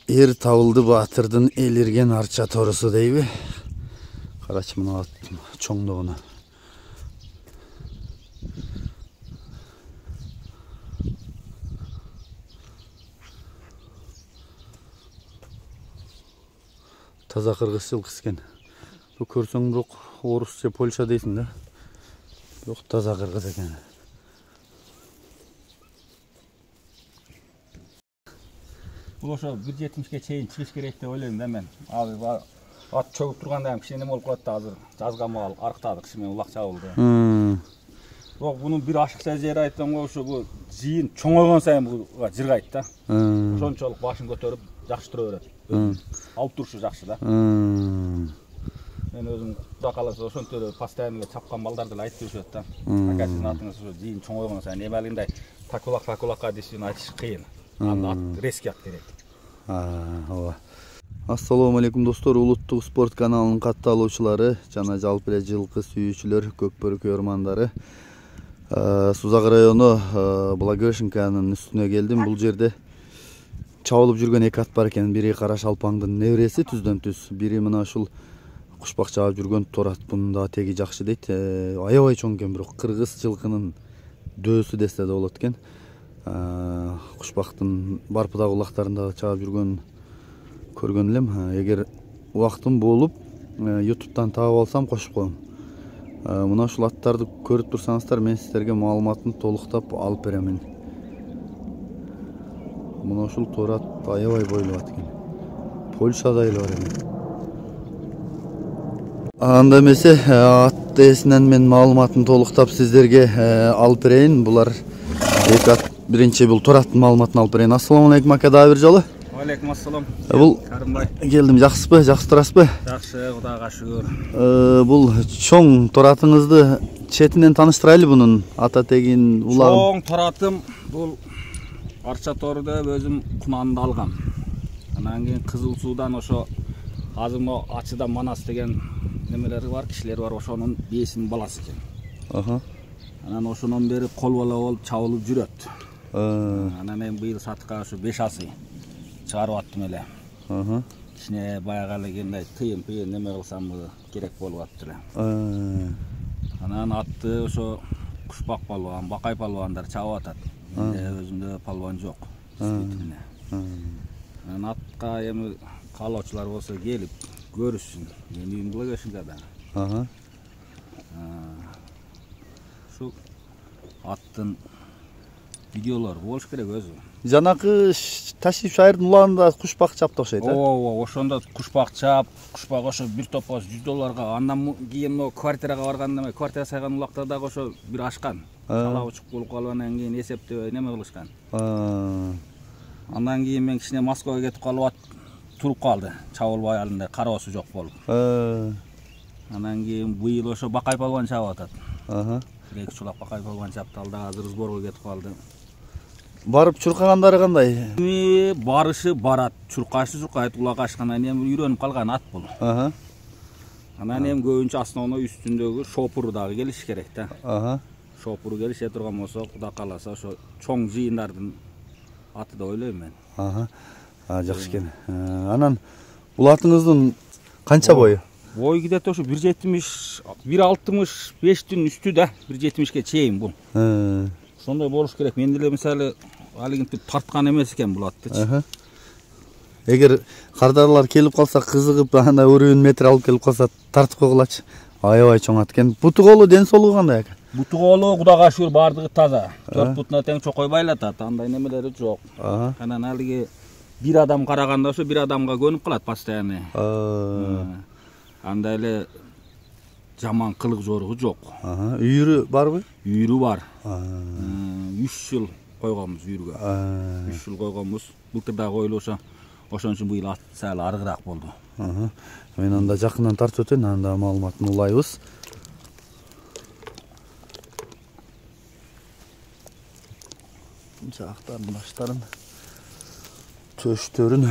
Эр табылды батырдын элирген арча торусу дейби. Карачы мына аттын чоңдугуна. Таза кыргыз жылкысы экен. Бу көрсөң бирок орус же Польша дейсиң да. Бирок таза кыргыз экен. Бұл ошо 1.70-ке чейин чыгыш керек деп ойлойм да мен. Азыр ат чөгүп турганда ham кичине болуп калат да, азыр жазга мал арыктадык, кичине улак чабылды. Бирок бунун бир ашыкча жери айтсам го, ошо бу жыйын чоңойгон сайын буга жыргайт да. Ошончолук башын көтөрүп жакшы тура берет. Алып турушу жакшы да. Мен өзүм Кудай кааласа ошонтип эле постоянно чапкан балдарды эле айтып жүрүшөт да. Ака сиздин атыңыз ошо жыйын чоңойгон сайын эмелинде такулакка десин айтыш кыйын. Ат резкий ат керек. Ооба. Ассаламу алейкум достор, улуттук спорт каналынын катталуучулары жана жалпы эле жылкы сүйүүчүлөр, көкбөрү көрмандары. Сузак району Благовещенканын үстүнө келдим. Бул жерде чабылып жүргөн эки ат бар экен. Бири Кара Шалпаңдын небереси түздөн түз. Бири мына ушул кушпак чабып жүргөн Торат. Бунун да теги жакшы дейт. Аябай чоң экен, бирок кыргыз жылкынын дөөсү десе да болот экен. Кушпактын барпыдагы улактарында чабып жүргөн көргөн элем. Эгер убактым болуп, YouTube'дан таап алсам кошуп коем. Мына ушул аттарды көрүп турсаңыздар, мен сиздерге маалыматын толуктап алып беремин. Мына ушул Торат аябай бойлуу ат экен. Польшада эле бар экен. Анда эмесе ат эсинен мен маалыматын толуктап сиздерге алып берейин. Булар эки ат. Биринчи бул Тораттын маалыматын алып берейин. Ассаламу алейкум ака, дагы бир жолу. Алейкум ассалам. Бул Карымбай. Келдим, жакшысызбы? Жакшы турасызбы? Жакшы, Кудайга шүгүр. Бул чоң Торатыңызды четинен тааныштырайлы бунун ата тегин улагын. Чоң Торатым бул арча тору деп өзүм кунанды алгам. Анан кийин Кызыл Суудан ошо азыр mo Ачыда Манас деген немелери бар, кишилер бар, ошонун бесинин баласы экен. Анан ошондон бери кол бала болуп чабылып жүрөт. Анан мен быйыл сатка ошо 5 асы чыгарып аттым эле. Кичине баягы эле кандай тыйын неме кылсам керек болуп атты эле. Анан атты ошо Кушпак палбан, Бакай палбандар чабып атат. Менде өзүмдө палбан жок. Анан атка эми каалоочулар болсо келип көрүшсүн. Мен үйүм Благовещенкада. Şu attın videolar болуш керек өзү. Жанакы Ташип шайырдын улагында кушпак чапты окшойт, Ооба, ошондо кушпак чап, кушпак ошо бир топос $100. Андан кийин могу квартирага барганда, квартира сайган улакта дагы ошо бир ашкан. Сала учуп болуп калып, анан кийин эсептебей неме кылышкан. Андан кийин мен кичине Москвага кетип калып ат туруп калды. Чабылбай алындай кароосу жок болуп. Анан кийин быйыл ошо Бакай палбан чабып атат. Эки чулак Бакай палбан чапты, ал дагы азыр сборго кетип калды. Барып чуркагандары кандай? Барышы барат, чуркашы чуркайт, улак ашкандан кийин үйрөнүп калган ат бул. Анан эми көбүнчө основной үстүндөгү шопуру дагы келиш керек да. Шопуру келише турган болсо, Кудай кааласа ошо чоң жыйындардын аты деп ойлойм мен. Жакшы экен. Анан бул атыңыздын канча бою? Бой где-то ошо 1.65-тин үстү да, 1.70-ке чейин бул. Ошондой болуш керек. Мен деле мисалы алигинтип тарткан эмес экен бул аттычы. Эгер кардарлар келип калса, кызыгып, анда өрүүн метр алып келип калса, тартып койгулачы. Аябай чоң ат экен. Буту колу, ден соолугу кандай экен? Буту колу Кудайга шүгүр бардыгы таза. 4 бутуна тең чокой байлатат, андай немелери жок. Анан алиги бир адам караганда ошо бир адамга көнүп калат постоянно. Андай эле жаман кылык жоругу жок. Үйүрү барбы? Үйүрү бар. 3 жыл койгонбуз үйүргө. 3 жыл койгонбуз. Былтыр да койлуу ошон үчүн быйыл ат сал арыгыраак болду. Мен анда жакындан тартып өтөйүн, анда маалыматын улайбыз. Жактарын, баштарын, төштөрүн,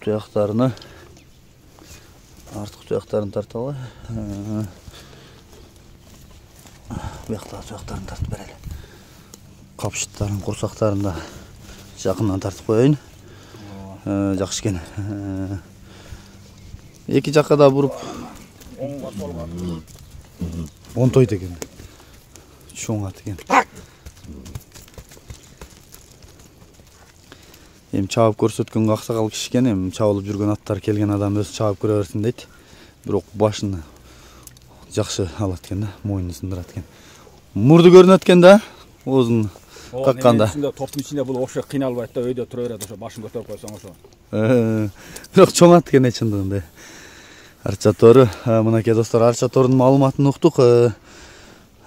туяктарыны, артык туяктарын тарталы. Бuyakta tuyaktарын тартып берели. Капшыттарын, курсактарын да Жақыннан тартып қояйын. Жақсы екен. Екі жаққа да бұрып онтойды екен. Шоң ат екен. Чабып көрсөткөн ақсақал кишкен, чабылып жүрген аттар келген адам өзі чабып көре берсин дейді. Бирок башын жақсы алат екен да, мойнын сындырат екен. Мурду көрүнөт экен да, оозун какканда. Топтун ичинде бул ошо кыйналбайт да, өйдө тура берет, ошо башын көтөрүп койсоң ошо. Бирок чоң ат экен чындыгында. Арча тору, мынакей достор, арча торунун маалыматын уктук.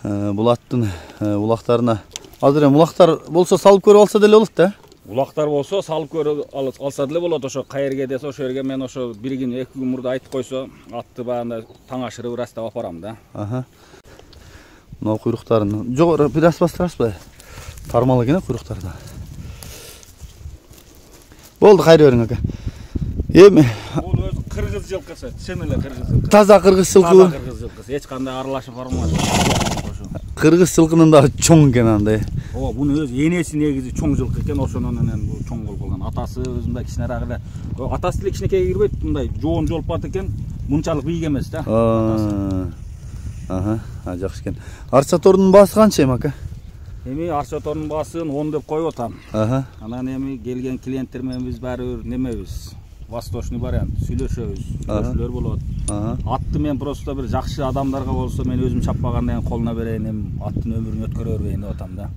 Бул аттын улактарына азыр эми улактар болсо салып көрүп алса деле болот да. Улактар болсо салып көрүп алса деле болот. Ошо кайерге десе ошо жерге мен ошо бир күн, 2 күн мурда айтып койсо, атты баягында таң ашырып растап апарам да. Мына куйруктарын жогору бир аз бастырасызбы? Тармал экен куйруктары да. Болду, кайры бериң ака. Эми бул өзү кыргыз жылкысы, чын эле кыргыз жылкысы. Таза кыргыз жылкыбы? Таза кыргыз жылкысы. Эч кандай аралашып формасы жок. Кыргыз жылкынын да чоң экен андай. Буну өзү энеси негизи чоң жылкы экен, ошонун менен бул чоң болуп калган. Атасы өзүндай кичинерээк эле. Атасы деле кичинекейге кирбейт, мындай жоон жолпат экен. Мунчалык бийик эмес да. Жакшы экен. Арча торунун баасы канча эми ака? Эми арча торунун баасын 10 деп коюп атам. Анан эми келген клиенттер менен биз баары бир немебиз. Восточный вариант, сүйлөшөбүз, сүйлөшүүлөр болот. Атты мен просто бир жакшы адамдарга болсо мен өзүм чаппагандан кийин колуна берейин, эми аттын өмүрүн өткөрө бербейин деп атам да.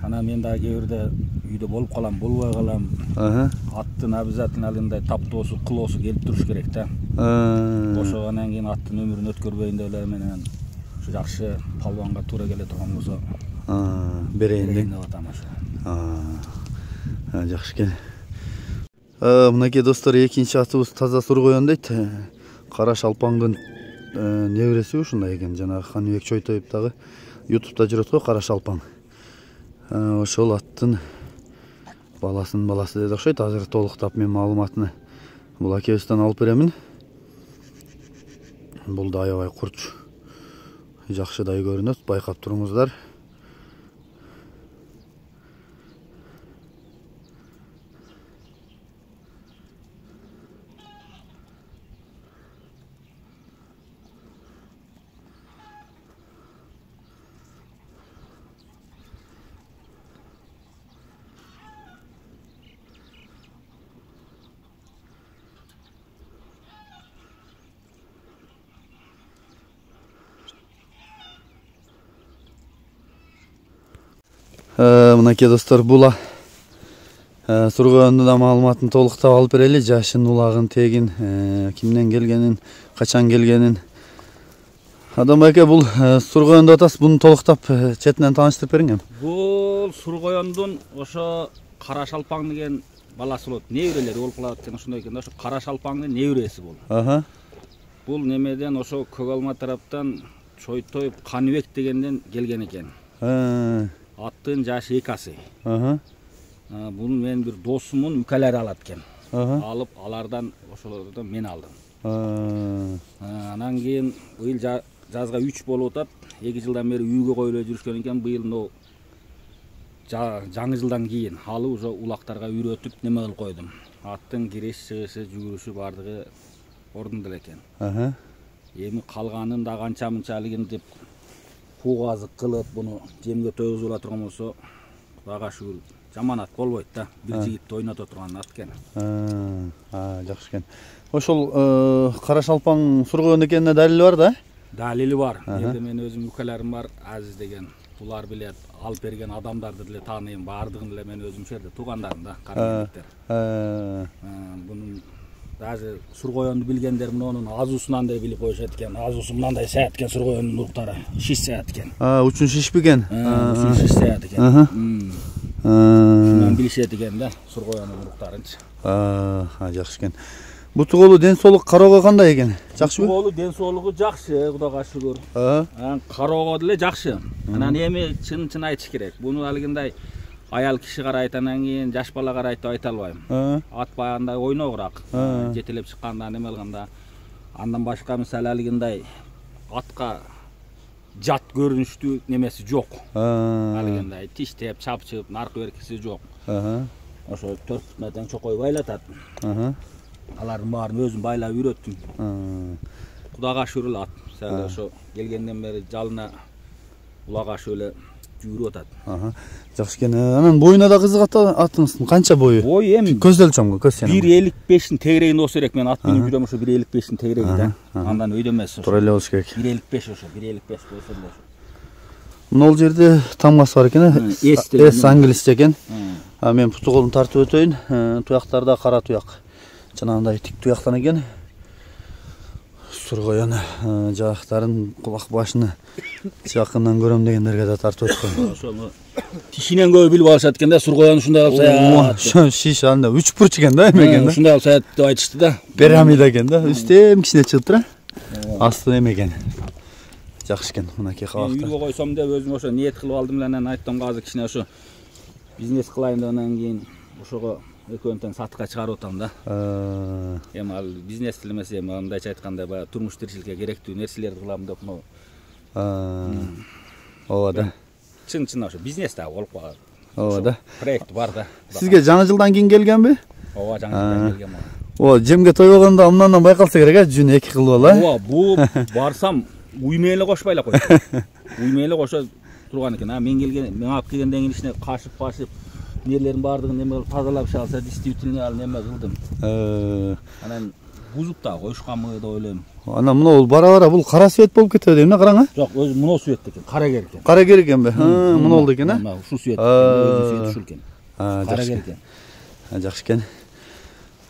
Анан мен дагы кээ бирде үйдө болуп калам, болбой калам. Аттын обязательно алындай таптоосу, кылоосу келип туруш керек да. Ошондон кийин аттын өмүрүн өткөрбөйүн деп эле менен ушу жакшы палванга туура келе турган болсо берейин деп атам ошо. Жакшы экен. Мынакей достор, экинчи атыбыз таза сургоен дейт. Кара шалпаңдын небереси ушундай экен. Жанагы Каныбек Чойтоев дагы YouTube'да жүрөт го, Кара шалпаң. Ошол аттын баласынын баласы деди окшойт. Азыр толуктап мен маалыматыны бул акебизден алып беремин. Бул да аябай курч. Жакшыдай көрүнөт, байкап туруңуздар. Мынакей достор, була сургоендин да маалыматын толуктап алып берели. Жашын, улагын, тегин, кимден келгенин, качан келгенин. Адам аке, бул сургоенди атасыз, буну толуктап четинен тааныштырып бериң. Бул сургоендун ошо Кара шалпаң деген баласы болот. Неберелери болуп калат экен, ошондой экен да. Ошо Кара шалпаңдын небереси бул. Бул немеден ошо Көк Алма тараптан Чойтоев Каныбек дегенден келген экен. Аттын жашы 2 асы. Буну мен бир досумдун үкалери алат экен. Алып, алардан ошолордон мен алдым. Анан кийин быйыл жазга 3 болуп атат. 2 жылдан бери үйгө коюлуп жүрүшкөн экен. Быйыл но жаңы жылдан кийин алып ошо улактарга үйрөтүп неме кылып койдум. Аттын кириш, чыгышы, жүгүрүшү бардыгы ордунда эле экен. Эми калганын да канча мынча алгын деп куугазык кылып буну жемге тойгузула турган болсо, Кудайга шүгүр, жаман ат болбойт да. Бир жигитти ойното турган ат экен. Жакшы экен. Ошол Кара шалпаң сургоен экенине далили бар да? Далили бар. Элде мен өзүм үкаларым бар, Азиз деген. Булар билет, алып берген адамдарды деле тааныйм, баардыгын деле мен өзүм жерде туугандарым да, карабеттер. Бунун даже сургоенду билгендер мунун азуусунан да билип коюшат экен. Азуусу мындай саят экен, сургоендун уруктары шиш саят экен. Учун шишпеген? Учун шиш саят экен. Шундан билишет экен да, сургоендун уруктарынчы. Жакшы экен. Буту голу ден соолук кароого кандай экен? Жакшыбы? Буту голу ден соолугу жакшы, Кудайга шүгүр. Кароого деле жакшы. Анан эми чын айтыш керек. Буну алгындай аял киши карайт, анан кийин жаш бала карайт деп айта албайм. Ат баягындай ойногураак, жетелеп чыкканда неме кылганда. Андан башка мисалы алгындай атка жат көрүнүштүү немеси жок. Алгындай тиштеп, чапчып, наркы беркиси жок. Ошо 4 метен чокой байлатат. Алардын баарын өзүм байлап үйрөттүм. Кудага шүрүл ат. Сәл ошо келгенден бери жалына улагаш эле жүрүп атат. Жакшы экен. Анан боюна да кызык атыңыздын канча бою? Бою эми көз өлчөмгө, көз сенем. 1.55-тин тегерегинде болсо керек. Мен ат менен жүрөм ошо 1.55-тин тегерегинде. Андан өйдө эмес ошо. Туура эле болуш керек. 1.55 ошо, 1.55 болсо эле ошо. Мына жерде тамгасы бар экен. Эс англисче экен. Мен путу колун тартып өтөйүн. Туяктарда кара туяк. Жанагындай тик туяктан экен. Сургоян жактарын, кулак башыны жакындан көрөм дегендерге да тартып өткөн. Ошону тишинен көбү билип алышат экен да, сургоян ушундай кылса. Шиш анда 3 бурч экен да, эме экен да. Ушундай кылса деп айтышты да. Пирамида экен да. Үстем кичине чыгып тура. Асты эме экен. Жакшы экен. Мынакей кабакта. Үйгө койсом деп өзүм ошо ниет кылып алдым эле, анан айттым азыр кичине ошо бизнес кылайын деп, анан кийин ошого экөөнтөн сатыкка чыгарып атам да. Эми ал бизнес деле эмес, эми мындайча айтканда баягы турмуш тиричиликке керектүү нерселерди кылам деп могу. Ооба да. Чын ошо бизнес да болуп калат. Ооба да. Проект бар да. Сизге жаңы жылдан кийин келгенби? Ооба, жаңы жылдан келген могу. О, жемге тойбогондо амнандан байкалса керек, жүн 2 кылып ала. Ооба, бул барсам уймен эле кошпой эле койт. Уймен эле кошо турган экен. Мен келген, мен алып келгенден кийин ичине кашып нерлерин баардыгын неме кылып тазалап шалса, действительно ал неме кылдым. Анан бузуп да коюшканмы деп ойлойм. Анан мына бара-бара бул кара свет болуп кетеби дейм да, караңа? Жок, өзү мына свет экен, карагер экен. Карагер экенби? Мына болду экен, Мына ушул свет, өзү свет ушул экен. Карагер экен. Жакшы экен.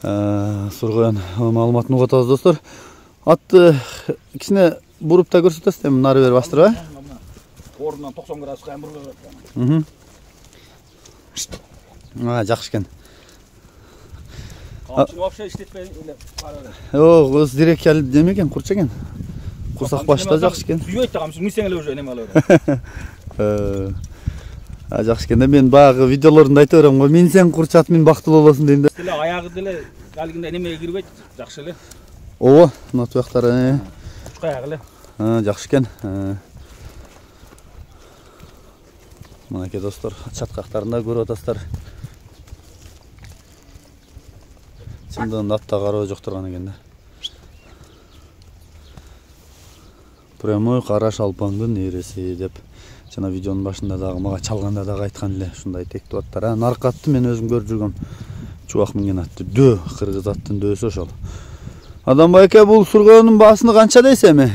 Сургоян маалыматын угуп атабыз достор. Атты кичине буруп да көрсөтөсүз, эми нары бери бастырбай. Ордунан 90 градуска бурган. Жакшы экен. Камчыны вообще иштетпей эле бара эле. Өз дирек неме экен, курч экен. Курсак башта жакшы экен. Сүйөйт да камчы, мисең эле уже неме алып. Жакшы экен. Мен баягы видеолорунда айта берем го, минсең курчат, мен бактылуу болосун дейм да. Деле аягы деле алгындай немеге кирбейт, жакшы эле. Ооба, мына туяктары. Кучка аягы эле. Жакшы экен. Мынакей достор, чаткактарында көрүп атасыздар. Чындыгында атта кароо жок турган экен да. Прямой кара шалпаңдын эреси деп жана видеонун башында дагы мага чалганда дагы айткан эле, ушундай тектүү аттар. Наркатты мен өзүм көрүп жүргөм. Чубак минген атты, дөө, кыргыз аттын дөөсү ошол. Адамбай аке, бул сургоонун баасыны канча дейсиз эми?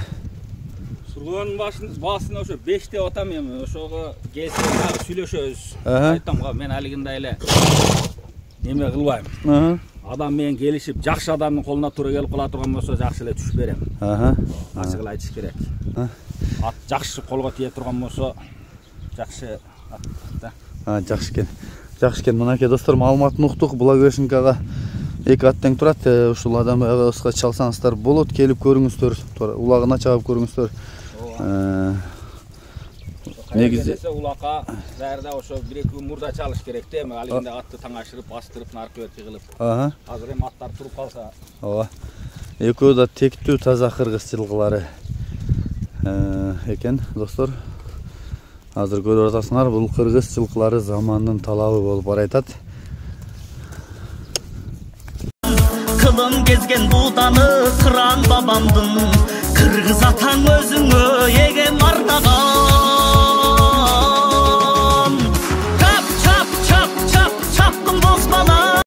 Сургоонун баасына ошо 5 деп атам эми. Ошого келсе дагы сүйлөшөбүз. Айтам го, мен алигиндай эле неме кылбайм. Адам менен келишип, жакшы адамдын колуна туура келип кала турган болсо жакшы эле түшүп берем. Ачык эле айтыш керек. Ат жакшы колго тие турган болсо жакшы ат да. Жакшы экен. Жакшы экен. Мынакей достор, маалыматын уктук. Благовещенкага 2 ат тең турат. Ушул адамга чалсаңыздар болот, келип көрүңүздөр. Улагына чабып көрүңүздөр. Негизи улакка баарда ошо 1-2 күн мурда чалыш керек да, эми алгындай атты таңашырып, бастырып, наркы өтү кылып. Азыр эми аттар туруп калса. Ооба. Экөө да тектүү таза кыргыз жылкылары экен, достор. Азыр көрүп атасыңар, бул кыргыз жылкылары замандын талабы болуп барайтат. Кылым кезген бутаны кыран бабамдын, кыргыз атаң өзүңө эгем артаган. Çap çap çap çap çapkın bozmalar.